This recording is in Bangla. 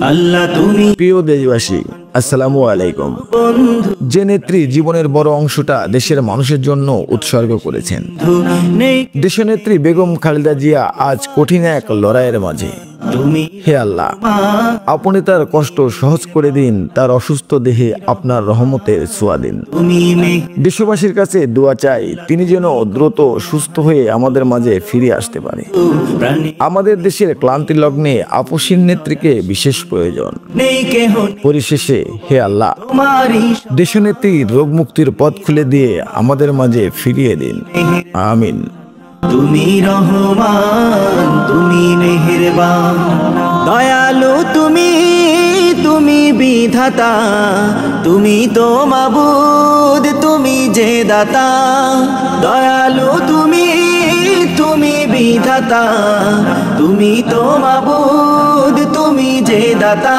আল্লাহ তুমি প্রিয় দেশবাসী, আসসালামু আলাইকুম। যে নেত্রী জীবনের বড় অংশটা দেশের মানুষের জন্য উৎসর্গ করেছেন, নেই দেশনেত্রী বেগম খালেদা জিয়া আজ কঠিন এক লড়াইয়ের মাঝে। তুমি হে আল্লাহ, আপনি তার কষ্ট সহজ করে দিন, তার অসুস্থ দেহে আপনার রহমতের ছোঁয়া দিন। তুমি দেশবাসীর কাছে দোয়া চাই, তিনি যেন দ্রুত সুস্থ হয়ে আমাদের মাঝে ফিরে আসতে পারে। প্রাণী আমাদের দেশের ক্লান্তি লগ্নে আপসীন নেত্রীকে বিশেষ প্রয়োজন। নেই কেহ পরিশেষে হে আল্লাহ, তোমারই দেশনেত্রীর রোগ মুক্তির পথ খুলে দিয়ে আমাদের মাঝে ফিরিয়ে দিন। আমিন। তুমি রহমান, তুমি মেহেরবান, দয়ালু তুমি, তুমি বিধাতা, তুমি তো মাবুদ, তুমি যে দাতা। দয়ালু তুমি, তুমি বিধাতা, তুমি তো মাবুদ, তুমি যে দাতা।